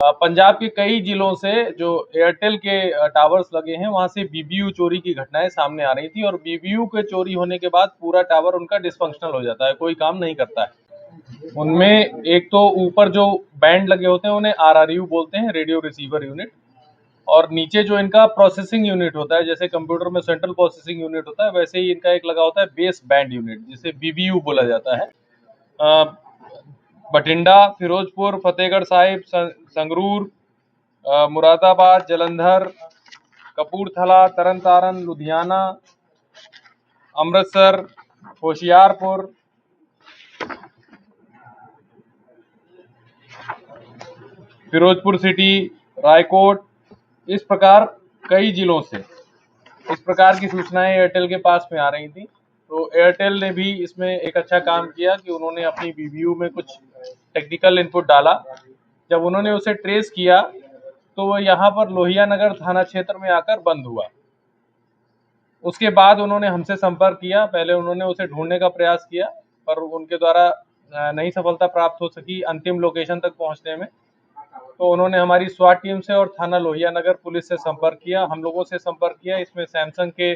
पंजाब के कई जिलों से जो एयरटेल के टावर्स लगे हैं वहां से बीबीयू चोरी की घटनाएं सामने आ रही थी और बीबीयू के चोरी होने के बाद पूरा टावर उनका डिसफंक्शनल हो जाता है, कोई काम नहीं करता है। उनमें एक तो ऊपर जो बैंड लगे होते हैं उन्हें आरआरयू बोलते हैं, रेडियो रिसीवर यूनिट, और नीचे जो इनका प्रोसेसिंग यूनिट होता है, जैसे कंप्यूटर में सेंट्रल प्रोसेसिंग यूनिट होता है वैसे ही इनका एक लगा होता है बेस बैंड यूनिट, जिसे बीबीयू बोला जाता है। बठिंडा, फिरोजपुर, फतेहगढ़ साहिब, संगरूर, मुरादाबाद, जलंधर, कपूरथला, तरन तारन, लुधियाना, अमृतसर, होशियारपुर, फिरोजपुर सिटी, रायकोट, इस प्रकार कई जिलों से इस प्रकार की सूचनाएं एयरटेल के पास में आ रही थी। तो एयरटेल ने भी इसमें एक अच्छा काम किया कि उन्होंने अपनी बीबीयू में कुछ टेक्निकल इनपुट डाला। जब उन्होंने उसे ट्रेस किया तो वो यहाँ पर लोहिया नगर थाना क्षेत्र में आकर बंद हुआ। उसके बाद उन्होंने हमसे संपर्क किया। पहले उन्होंने उसे ढूंढने का प्रयास किया पर उनके द्वारा नहीं सफलता प्राप्त हो सकी अंतिम लोकेशन तक पहुंचने में। तो उन्होंने हमारी स्वाट टीम से और थाना लोहिया नगर पुलिस से संपर्क किया, हम लोगों से संपर्क किया। इसमें सैमसंग के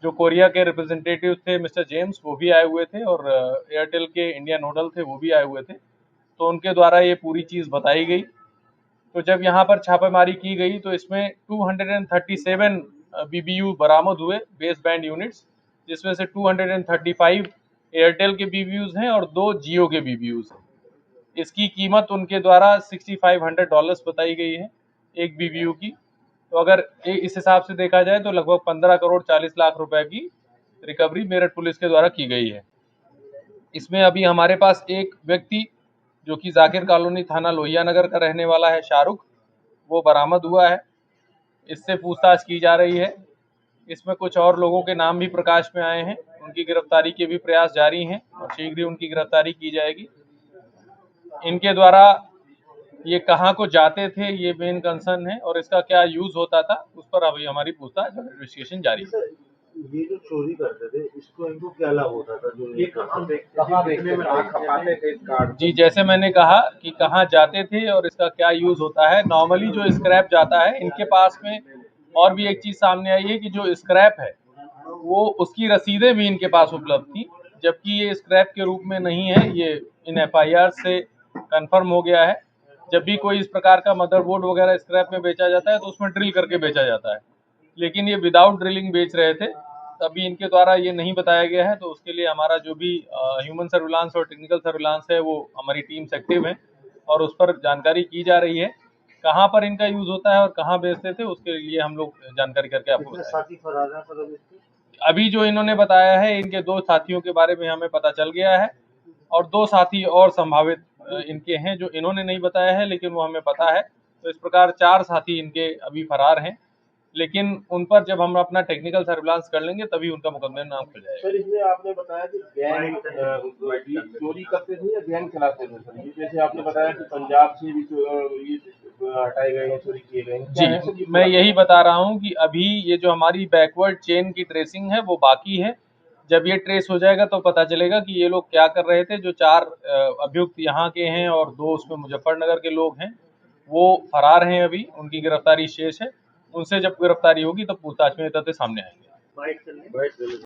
जो कोरिया के रिप्रेजेंटेटिव थे मिस्टर जेम्स, वो भी आए हुए थे और एयरटेल के इंडिया नोडल थे, वो भी आए हुए थे। तो उनके द्वारा ये पूरी चीज़ बताई गई। तो जब यहाँ पर छापेमारी की गई तो इसमें 237 बीबीयू बरामद हुए, बेस बैंड यूनिट्स, जिसमें से 235 एयरटेल के बीबीयूज हैं और 2 जियो के बीबीयूज हैं। इसकी कीमत उनके द्वारा $6500 बताई गई है एक बीबीयू की। तो अगर इस हिसाब से देखा जाए तो लगभग 15 करोड़ 40 लाख रुपए की रिकवरी मेरठ पुलिस के द्वारा की गई है। इसमें अभी हमारे पास एक व्यक्ति जो कि जाकिर कॉलोनी थाना लोहिया नगर का रहने वाला है, शाहरुख, वो बरामद हुआ है। इससे पूछताछ की जा रही है। इसमें कुछ और लोगों के नाम भी प्रकाश में आए हैं, उनकी गिरफ्तारी के भी प्रयास जारी हैं और शीघ्र ही उनकी गिरफ्तारी की जाएगी। इनके द्वारा ये कहाँ को जाते थे ये मेन कंसर्न है और इसका क्या यूज होता था उस पर अभी हमारी पूछताछ और इन्वेस्टिगेशन जारी है। ये जो चोरी करते थे इसको इनको क्या लाभ होता था? जो ये कहाँ खपाते थे इस कार्ड? जी, जैसे मैंने कहा कि कहाँ जाते थे और इसका क्या यूज होता है। नॉर्मली जो स्क्रैप जाता है इनके पास में, और भी एक चीज सामने आई है कि जो स्क्रैप है वो उसकी रसीदें भी इनके पास उपलब्ध थी, जबकि ये स्क्रैप के रूप में नहीं है। ये इन एफआईआर से कंफर्म हो गया है। जब भी कोई इस प्रकार का मदरबोर्ड वगैरह स्क्रैप में बेचा जाता है तो उसमें ड्रिल करके बेचा जाता है, लेकिन ये विदाउट ड्रिलिंग बेच रहे थे। तभी इनके द्वारा ये नहीं बताया गया है। तो उसके लिए हमारा जो भी ह्यूमन सर्विलांस और टेक्निकल सर्विलांस है वो हमारी टीम एक्टिव है और उस पर जानकारी की जा रही है। कहाँ पर इनका यूज होता है और कहाँ बेचते थे उसके लिए हम लोग जानकारी करके आपको बताएंगे। अभी जो इन्होंने बताया है इनके 2 साथियों के बारे में हमें पता चल गया है और 2 साथी और संभावित इनके हैं जो इन्होंने नहीं बताया है लेकिन वो हमें पता है। तो इस प्रकार 4 साथी इनके अभी फरार हैं, लेकिन उन पर जब हम अपना टेक्निकल सर्विलांस कर लेंगे तभी उनका मुकदमे में नाम खुल जाएगा। सर, इसमें आपने बताया कि गैंग चोरी करते थे या गैंग चलाते थे सर? जैसे आपने बताया कि पंजाब से भी ये हटाए गए हैं, चोरी किए गए हैं। जी, मैं यही बता रहा हूँ कि अभी ये जो हमारी बैकवर्ड चेन की ट्रेसिंग है वो बाकी है। जब ये ट्रेस हो जाएगा तो पता चलेगा कि ये लोग क्या कर रहे थे। जो 4 अभियुक्त यहाँ के हैं और 2 उसमें मुजफ्फरनगर के लोग हैं, वो फरार हैं, अभी उनकी गिरफ्तारी शेष है। उनसे जब गिरफ्तारी होगी तब पूछताछ में ये तथ्य सामने आएंगे।